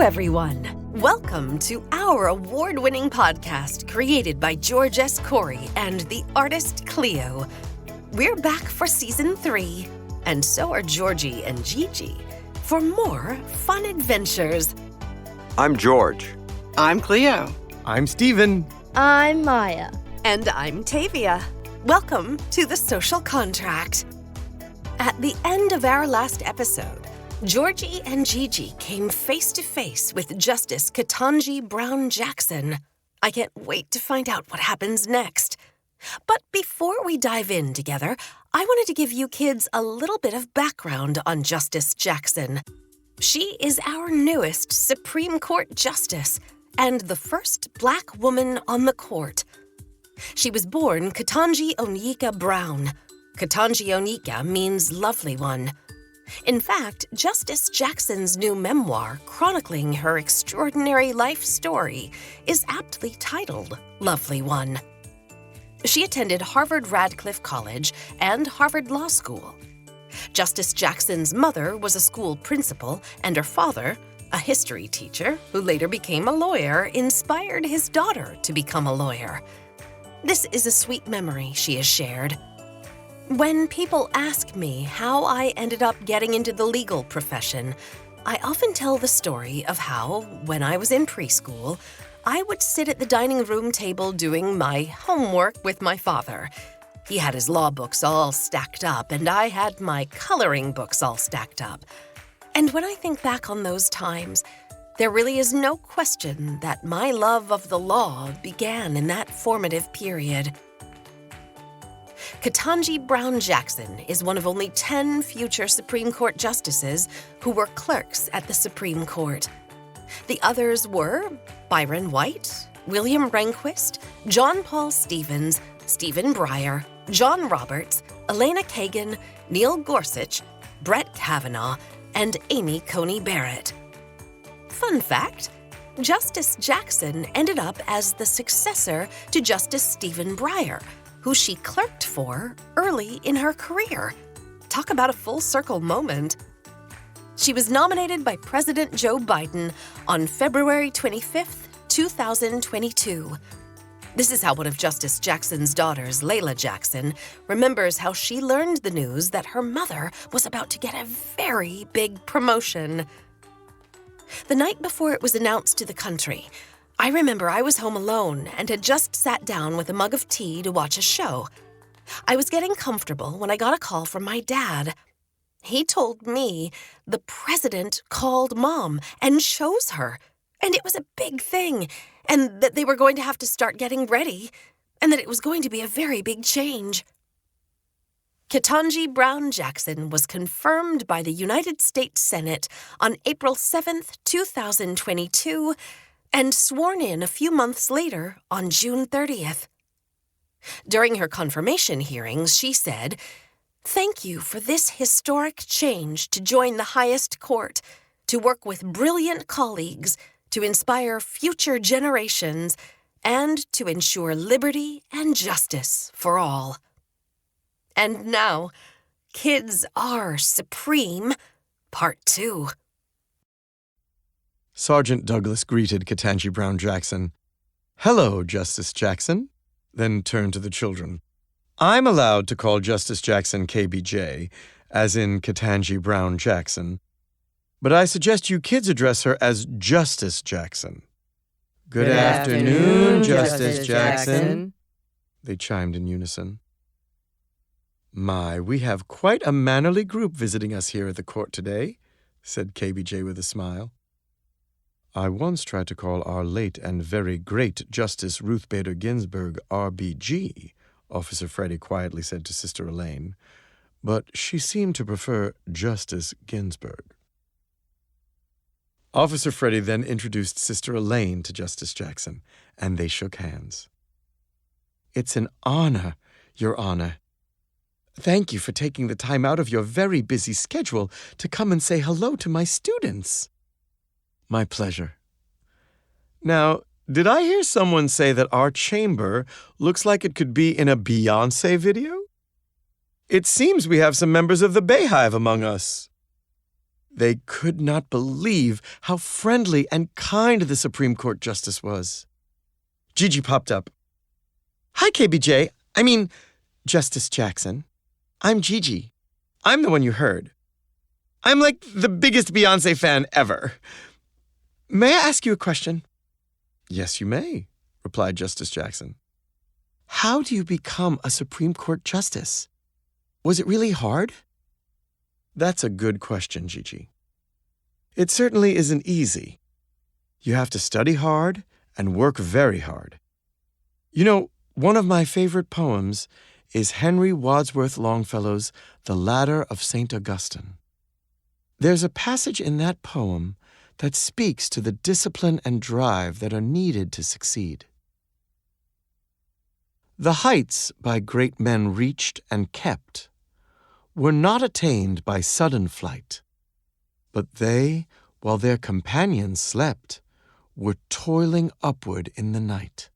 everyone. Welcome to our award-winning podcast created by George S. Corey and the artist Cleo. We're back for Season 3, and so are Georgie and Gigi for more fun adventures. I'm George. I'm Cleo. I'm Steven. I'm Maya. And I'm Tavia. Welcome to The Social Contract. At the end of our last episode, Georgie and Gigi came face-to-face with Justice Ketanji Brown Jackson. I can't wait to find out what happens next. But before we dive in together, I wanted to give you kids a little bit of background on Justice Jackson. She is our newest Supreme Court Justice and the first Black woman on the court. She was born Ketanji Onyeka Brown. Ketanji Onyeka means lovely one. In fact, Justice Jackson's new memoir, chronicling her extraordinary life story, is aptly titled Lovely One. She attended Harvard Radcliffe College and Harvard Law School. Justice Jackson's mother was a school principal, and her father, a history teacher who later became a lawyer, inspired his daughter to become a lawyer. This is a sweet memory she has shared. When people ask me how I ended up getting into the legal profession, I often tell the story of how, when I was in preschool, I would sit at the dining room table doing my homework with my father. He had his law books all stacked up, and I had my coloring books all stacked up. And when I think back on those times, there really is no question that my love of the law began in that formative period. Ketanji Brown Jackson is one of only 10 future Supreme Court justices who were clerks at the Supreme Court. The others were Byron White, William Rehnquist, John Paul Stevens, Stephen Breyer, John Roberts, Elena Kagan, Neil Gorsuch, Brett Kavanaugh, and Amy Coney Barrett. Fun fact, Justice Jackson ended up as the successor to Justice Stephen Breyer, who she clerked for early in her career. Talk about a full circle moment. She was nominated by President Joe Biden on February 25th, 2022. This is how one of Justice Jackson's daughters, Layla Jackson, remembers how she learned the news that her mother was about to get a very big promotion. The night before it was announced to the country, I remember I was home alone and had just sat down with a mug of tea to watch a show. I was getting comfortable when I got a call from my dad. He told me the president called Mom and chose her, and it was a big thing, and that they were going to have to start getting ready, and that it was going to be a very big change. Ketanji Brown Jackson was confirmed by the United States Senate on April 7th, 2022, and sworn in a few months later on June 30th. During her confirmation hearings, she said, "Thank you for this historic change to join the highest court, to work with brilliant colleagues, to inspire future generations, and to ensure liberty and justice for all." And now, Kids Are Supreme, Part 2. Sergeant Douglas greeted Ketanji Brown Jackson. "Hello, Justice Jackson," then turned to the children. "I'm allowed to call Justice Jackson KBJ, as in Ketanji Brown Jackson, but I suggest you kids address her as Justice Jackson." "Good afternoon, Justice Jackson," they chimed in unison. "My, we have quite a mannerly group visiting us here at the court today," said KBJ with a smile. "I once tried to call our late and very great Justice Ruth Bader Ginsburg RBG," Officer Freddie quietly said to Sister Elaine, "but she seemed to prefer Justice Ginsburg." Officer Freddie then introduced Sister Elaine to Justice Jackson, and they shook hands. "It's an honor, Your Honor. Thank you for taking the time out of your very busy schedule to come and say hello to my students." "My pleasure. Now, did I hear someone say that our chamber looks like it could be in a Beyoncé video? It seems we have some members of the Bayhive among us." They could not believe how friendly and kind the Supreme Court Justice was. Gigi popped up. Hi, KBJ. Justice Jackson. I'm Gigi. I'm the one you heard. I'm like the biggest Beyoncé fan ever. May I ask you a question? Yes, you may, replied Justice Jackson. How do you become a Supreme Court Justice? Was it really hard? That's a good question, Gigi. It certainly isn't easy. You have to study hard and work very hard. You know, one of my favorite poems is Henry Wadsworth Longfellow's The Ladder of St. Augustine. There's a passage in that poem that speaks to the discipline and drive that are needed to succeed. The heights by great men reached and kept were not attained by sudden flight, but they, while their companions slept, were toiling upward in the night.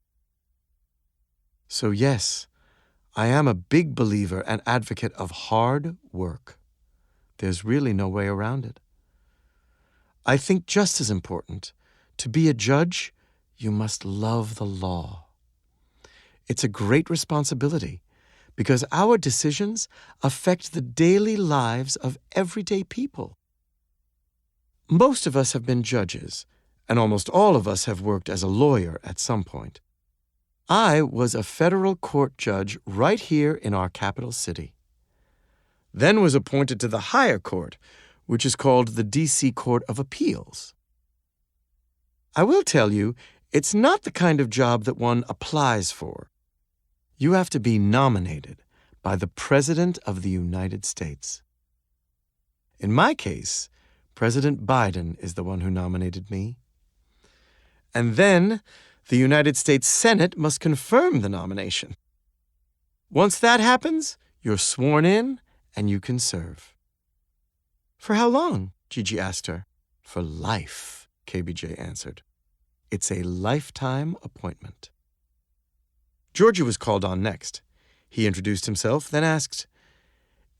So yes, I am a big believer and advocate of hard work. There's really no way around it. I think just as important, to be a judge, you must love the law. It's a great responsibility because our decisions affect the daily lives of everyday people. Most of us have been judges, and almost all of us have worked as a lawyer at some point. I was a federal court judge right here in our capital city. Then was appointed to the higher court, which is called the D.C. Court of Appeals. I will tell you, it's not the kind of job that one applies for. You have to be nominated by the President of the United States. In my case, President Biden is the one who nominated me. And then the United States Senate must confirm the nomination. Once that happens, you're sworn in and you can serve. For how long? Gigi asked her. For life, KBJ answered. It's a lifetime appointment. Georgie was called on next. He introduced himself, then asked,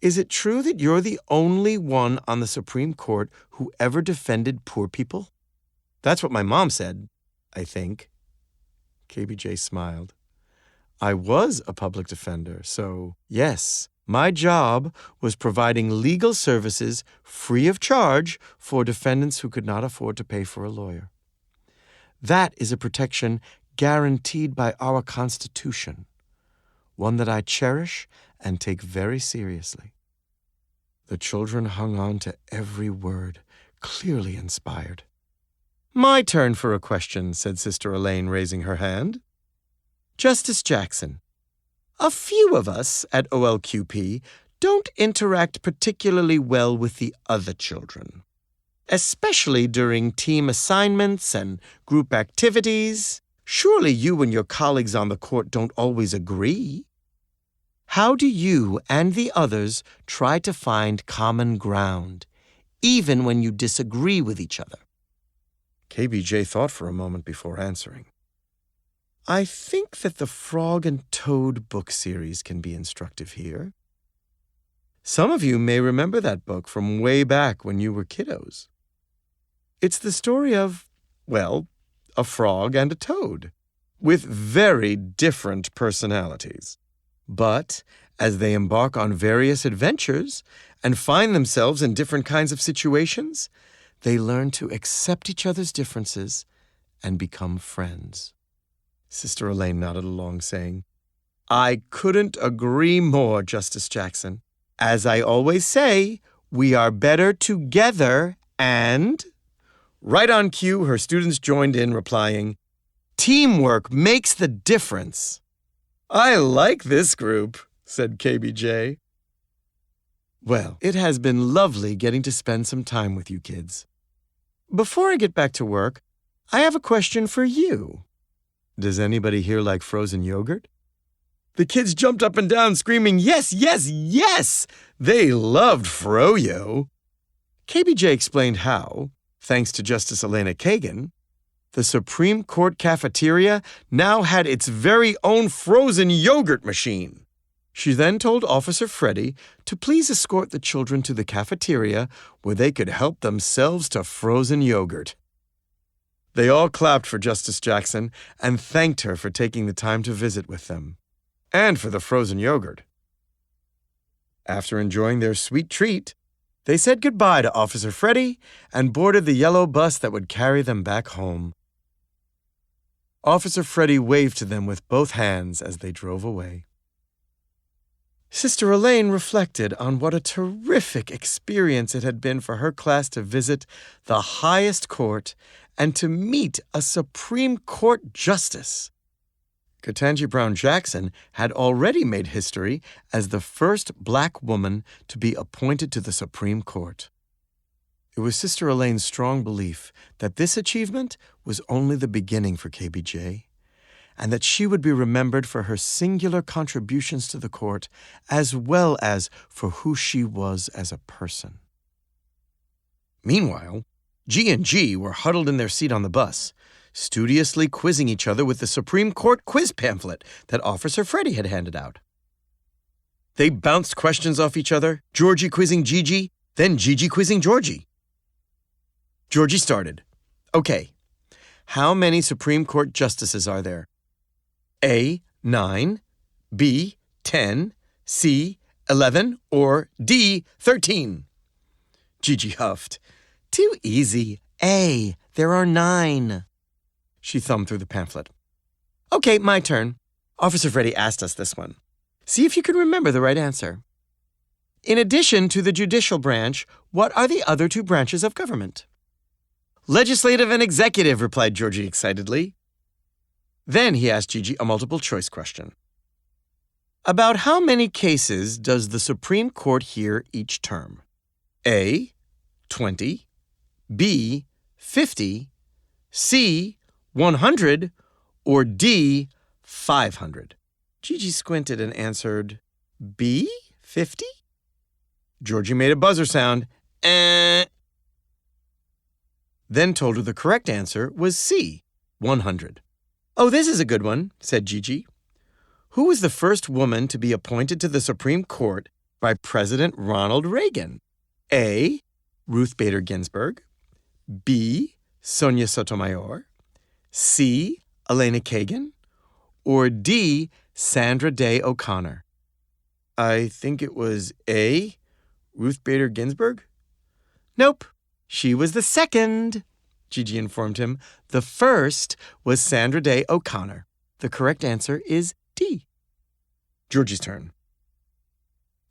Is it true that you're the only one on the Supreme Court who ever defended poor people? That's what my mom said, I think. KBJ smiled. I was a public defender, so yes, my job was providing legal services free of charge for defendants who could not afford to pay for a lawyer. That is a protection guaranteed by our Constitution, one that I cherish and take very seriously. The children hung on to every word, clearly inspired. My turn for a question, said Sister Elaine, raising her hand. Justice Jackson, a few of us at OLQP don't interact particularly well with the other children, especially during team assignments and group activities. Surely you and your colleagues on the court don't always agree. How do you and the others try to find common ground, even when you disagree with each other? KBJ thought for a moment before answering. I think that the Frog and Toad book series can be instructive here. Some of you may remember that book from way back when you were kiddos. It's the story of, well, a frog and a toad, with very different personalities. But as they embark on various adventures and find themselves in different kinds of situations, they learn to accept each other's differences and become friends. Sister Elaine nodded along, saying, I couldn't agree more, Justice Jackson. As I always say, we are better together and... Right on cue, her students joined in, replying, Teamwork makes the difference. I like this group, said KBJ. Well, it has been lovely getting to spend some time with you kids. Before I get back to work, I have a question for you. Does anybody here like frozen yogurt? The kids jumped up and down screaming, yes, yes, yes! They loved Froyo. KBJ explained how, thanks to Justice Elena Kagan, the Supreme Court cafeteria now had its very own frozen yogurt machine. She then told Officer Freddie to please escort the children to the cafeteria where they could help themselves to frozen yogurt. They all clapped for Justice Jackson and thanked her for taking the time to visit with them, and for the frozen yogurt. After enjoying their sweet treat, they said goodbye to Officer Freddie and boarded the yellow bus that would carry them back home. Officer Freddie waved to them with both hands as they drove away. Sister Elaine reflected on what a terrific experience it had been for her class to visit the highest court and to meet a Supreme Court justice. Ketanji Brown Jackson had already made history as the first Black woman to be appointed to the Supreme Court. It was Sister Elaine's strong belief that this achievement was only the beginning for KBJ, and that she would be remembered for her singular contributions to the court as well as for who she was as a person. Meanwhile, G and G were huddled in their seat on the bus, studiously quizzing each other with the Supreme Court quiz pamphlet that Officer Freddie had handed out. They bounced questions off each other, Georgie quizzing Gigi, then Gigi quizzing Georgie. Georgie started. Okay, how many Supreme Court justices are there? A, 9, B, 10, C, 11, or D, 13? Gigi huffed. Too easy. A, there are 9. She thumbed through the pamphlet. Okay, my turn. Officer Freddie asked us this one. See if you can remember the right answer. In addition to the judicial branch, what are the other 2 branches of government? Legislative and executive, replied Georgie excitedly. Then he asked Gigi a multiple-choice question. About how many cases does the Supreme Court hear each term? A, 20, B, 50, C, 100, or D, 500? Gigi squinted and answered, B, 50? Georgie made a buzzer sound, then told her the correct answer was C, 100. Oh, this is a good one, said Gigi. Who was the first woman to be appointed to the Supreme Court by President Ronald Reagan? A, Ruth Bader Ginsburg, B, Sonia Sotomayor, C, Elena Kagan, or D, Sandra Day O'Connor? I think it was A, Ruth Bader Ginsburg? Nope, she was the second, Gigi informed him. The first was Sandra Day O'Connor. The correct answer is D. Georgie's turn.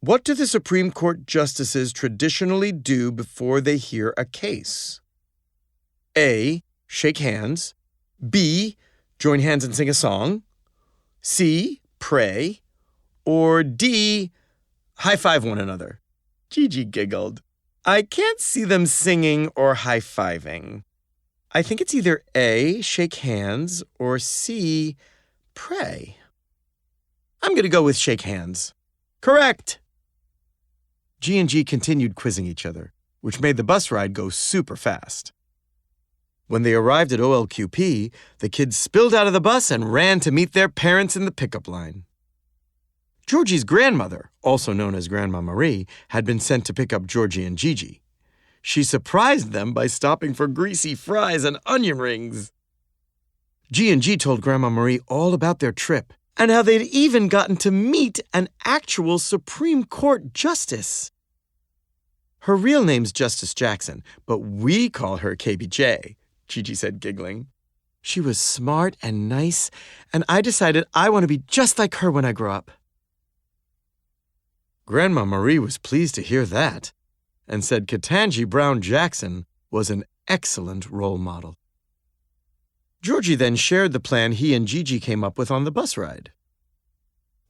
What do the Supreme Court justices traditionally do before they hear a case? A, shake hands. B, join hands and sing a song. C, pray. Or D, high-five one another. Gigi giggled. I can't see them singing or high-fiving. I think it's either A, shake hands, or C, pray. I'm going to go with shake hands. Correct! G and G continued quizzing each other, which made the bus ride go super fast. When they arrived at OLQP, the kids spilled out of the bus and ran to meet their parents in the pickup line. Georgie's grandmother, also known as Grandma Marie, had been sent to pick up Georgie and Gigi. She surprised them by stopping for greasy fries and onion rings. G and G told Grandma Marie all about their trip and how they'd even gotten to meet an actual Supreme Court justice. Her real name's Justice Jackson, but we call her KBJ, Gigi said, giggling. She was smart and nice, and I decided I want to be just like her when I grow up. Grandma Marie was pleased to hear that and said Ketanji Brown Jackson was an excellent role model. Georgie then shared the plan he and Gigi came up with on the bus ride.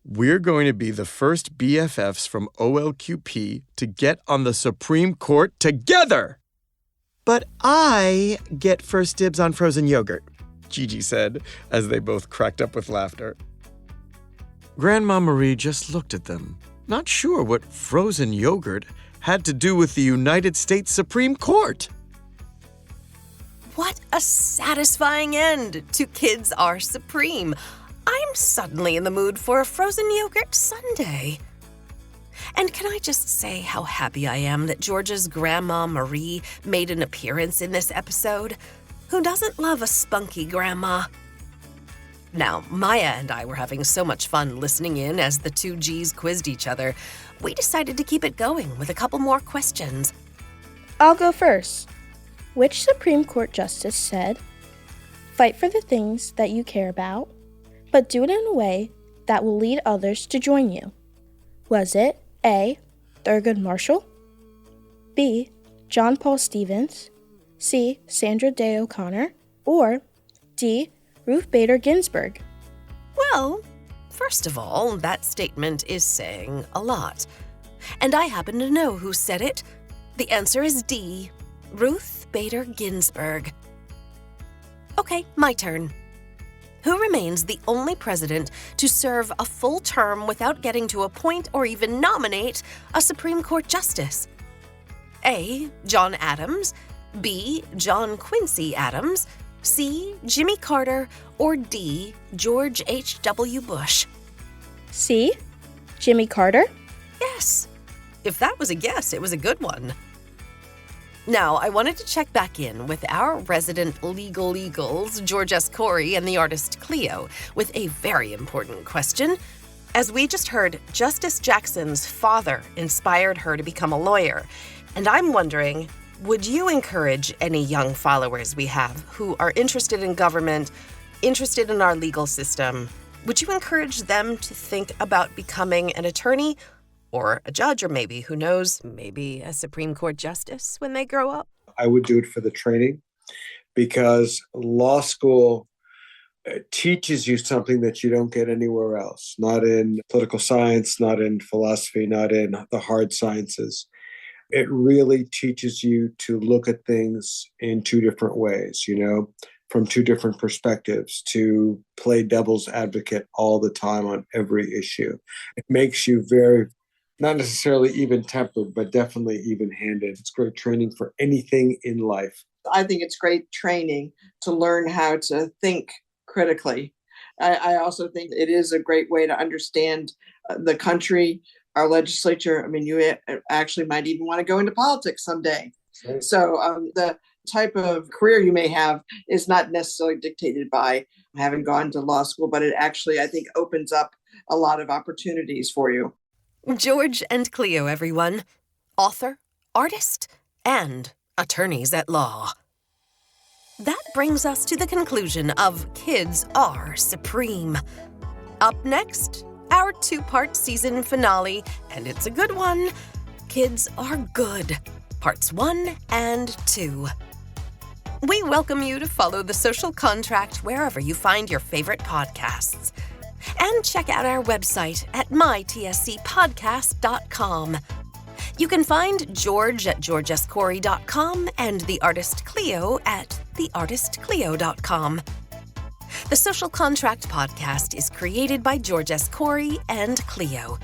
We're going to be the first BFFs from OLQP to get on the Supreme Court together. But I get first dibs on frozen yogurt, Gigi said, as they both cracked up with laughter. Grandma Marie just looked at them, not sure what frozen yogurt had to do with the United States Supreme Court. What a satisfying end to Kids Are Supreme. I'm suddenly in the mood for a frozen yogurt sundae. And can I just say how happy I am that George's Grandma Marie made an appearance in this episode? Who doesn't love a spunky grandma? Now, Maya and I were having so much fun listening in as the two Gs quizzed each other, we decided to keep it going with a couple more questions. I'll go first. Which Supreme Court justice said, "Fight for the things that you care about, but do it in a way that will lead others to join you"? Was it A. Thurgood Marshall, B. John Paul Stevens, C. Sandra Day O'Connor, or D. Ruth Bader Ginsburg? Well, first of all, that statement is saying a lot. And I happen to know who said it. The answer is D. Ruth Bader Ginsburg. Okay, my turn. Who remains the only president to serve a full term without getting to appoint or even nominate a Supreme Court justice? A. John Adams, B. John Quincy Adams, C. Jimmy Carter, or D. George H.W. Bush? C. Jimmy Carter? Yes. If that was a guess, it was a good one. Now, I wanted to check back in with our resident legal eagles, George S. Corey and the artist Cleo, with a very important question. As we just heard, Justice Jackson's father inspired her to become a lawyer. And I'm wondering, would you encourage any young followers we have who are interested in government, interested in our legal system, would you encourage them to think about becoming an attorney or a judge, or maybe, who knows, maybe a Supreme Court justice when they grow up? I would do it for the training, because law school teaches you something that you don't get anywhere else, not in political science, not in philosophy, not in the hard sciences. It really teaches you to look at things in two different ways, from two different perspectives, to play devil's advocate all the time on every issue. It makes you very, not necessarily even-tempered, but definitely even-handed. It's great training for anything in life. I think it's great training to learn how to think critically. I also think it is a great way to understand the country, our legislature. I mean, you actually might even want to go into politics someday. Right. So the type of career you may have is not necessarily dictated by having gone to law school, but it actually, I think, opens up a lot of opportunities for you. George and Cleo, everyone. Author, artist, and attorneys at law. That brings us to the conclusion of Kids Are Supreme. Up next, our two-part season finale, and it's a good one. Kids Are Good, Parts 1 and 2. We welcome you to follow The Social Contract wherever you find your favorite podcasts. And check out our website at mytscpodcast.com. You can find George at georgescorey.com and the artist Cleo at theartistcleo.com. The Social Contract podcast is created by George S. Corey and Cleo.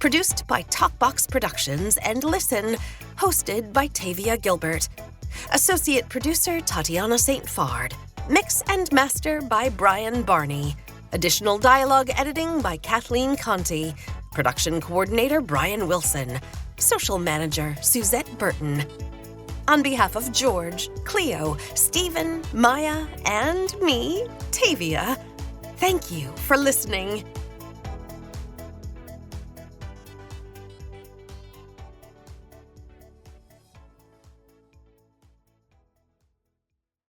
Produced by Talkbox Productions and Listen. Hosted by Tavia Gilbert. Associate producer Tatiana St. Fard. Mix and master by Brian Barney. Additional dialogue editing by Kathleen Conti. Production coordinator Brian Wilson. Social manager Suzette Burton. On behalf of George, Cleo, Stephen, Maya, and me, Tavia, thank you for listening.